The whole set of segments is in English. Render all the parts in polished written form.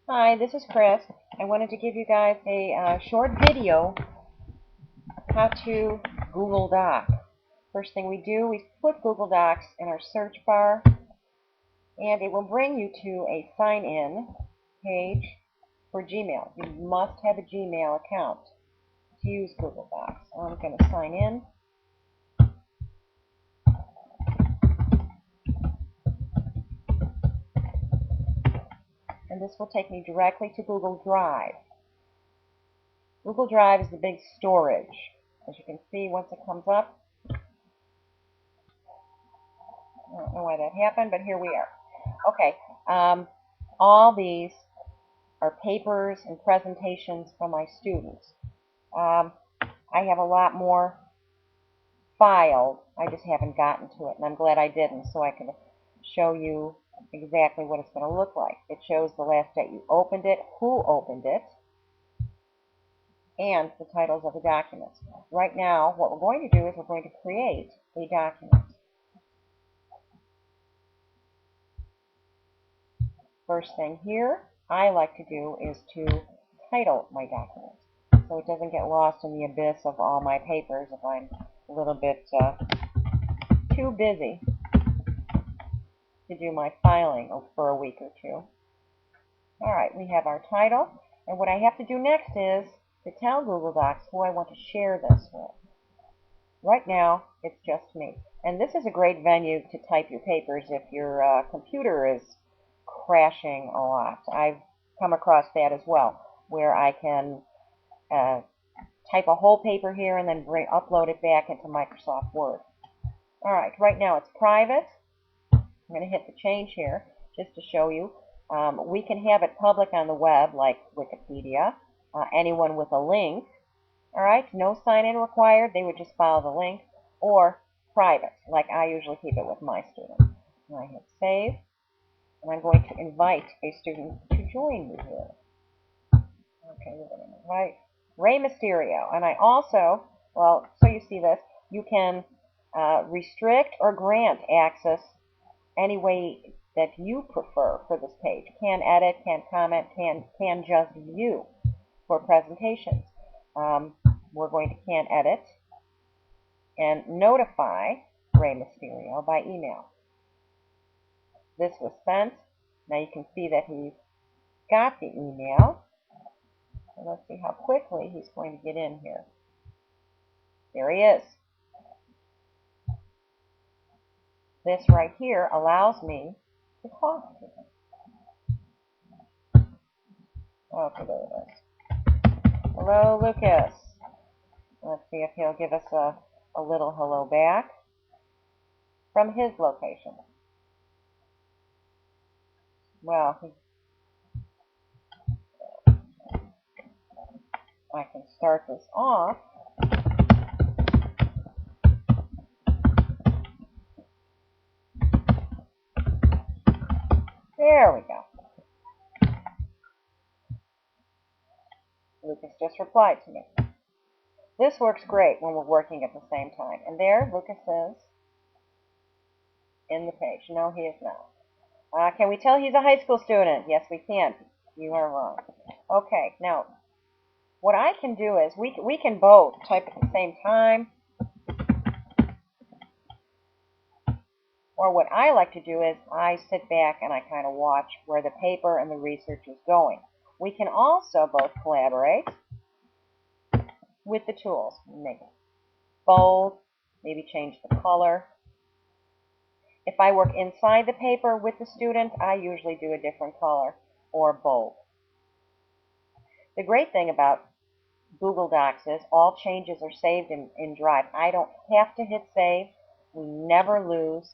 Hi, this is Chris. I wanted to give you guys a short video how to Google Doc. First thing we do, we put Google Docs in our search bar, and it will bring you to a sign-in page for Gmail. You must have a Gmail account to use Google Docs. I'm going to sign in. And this will take me directly to Google Drive. Google Drive is the big storage. As you can see, once it comes up, I don't know why that happened, but here we are. Okay, all these are papers and presentations from my students. I have a lot more filed. I just haven't gotten to it, and I'm glad I didn't, so I can show you exactly what it's going to look like. It shows the last date you opened it, who opened it, and the titles of the documents. Right now, what we're going to do is we're going to create a document. First thing here I like to do is to title my document so it doesn't get lost in the abyss of all my papers if I'm a little bit too busy to do my filing for a week or two. Alright, we have our title, and what I have to do next is to tell Google Docs who I want to share this with. Right now, it's just me. And this is a great venue to type your papers if your computer is crashing a lot. I've come across that as well, where I can type a whole paper here and then upload it back into Microsoft Word. Alright, right now it's private. I'm going to hit the change here just to show you. We can have it public on the web like Wikipedia, anyone with a link. Alright, no sign-in required. They would just follow the link. Or private, like I usually keep it with my students. And I hit save, and I'm going to invite a student to join me here. Okay, we're going to invite Rey Mysterio. And I also, well, so you see this, you can restrict or grant access any way that you prefer for this page. Can edit, can comment, can just view for presentations. We're going to can edit and notify Rey Mysterio by email. This was sent. Now you can see that he got the email. And let's see how quickly he's going to get in here. There he is. This right here allows me to talk to him. Okay, there it is. Hello, Lucas. Let's see if he'll give us a little hello back from his location. Well, I can start this off. There we go. Lucas just replied to me. This works great when we're working at the same time. And there, Lucas is in the page. No, he is not. Can we tell he's a high school student? Yes, we can. You are wrong. Okay, now, what I can do is we can both type at the same time. Or what I like to do is I sit back and I kind of watch where the paper and the research is going. We can also both collaborate with the tools. Make it bold, maybe change the color. If I work inside the paper with the student, I usually do a different color or bold. The great thing about Google Docs is all changes are saved in Drive. I don't have to hit save. We never lose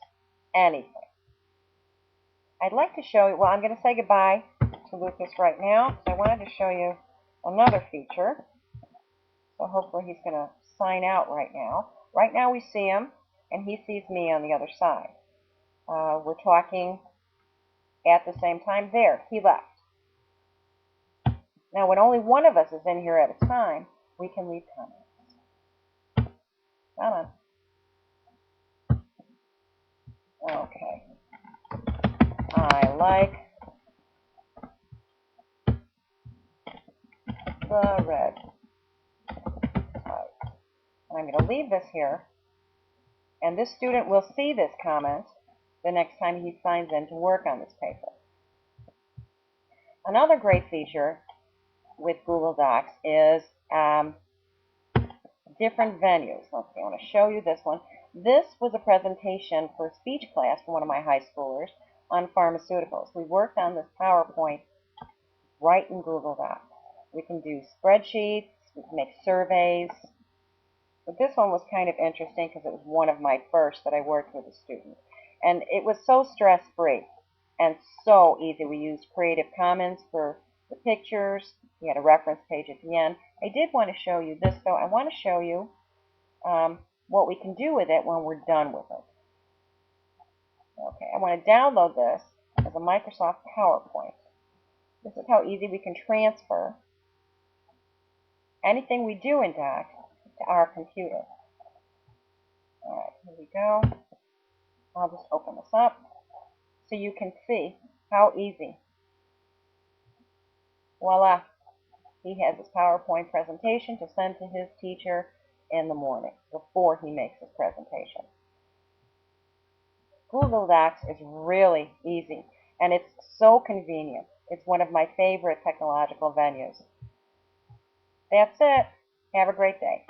anything. I'd like to show you, well, I'm going to say goodbye to Lucas right now because I wanted to show you another feature. So hopefully he's going to sign out right now. Right now we see him, and he sees me on the other side. We're talking at the same time. There, he left. Now, when only one of us is in here at a time, we can leave comments. Come on. Okay. I like the red type. And I'm going to leave this here, and this student will see this comment the next time he signs in to work on this paper. Another great feature with Google Docs is different venues. Let's see, I want to show you this one. This was a presentation for a speech class for one of my high schoolers on pharmaceuticals. We worked on this PowerPoint right in Google Docs. We can do spreadsheets, we can make surveys. But this one was kind of interesting because it was one of my first that I worked with a student. And it was so stress-free and so easy. We used Creative Commons for the pictures. We had a reference page at the end. I did want to show you this, though. I want to show you what we can do with it when we're done with it. Okay, I want to download this as a Microsoft PowerPoint. This is how easy we can transfer anything we do in Docs to our computer. All right, here we go. I'll just open this up so you can see how easy. Voila! He has his PowerPoint presentation to send to his teacher in the morning before he makes his presentation. Google Docs is really easy, and it's so convenient. It's one of my favorite technological venues. That's it. Have a great day.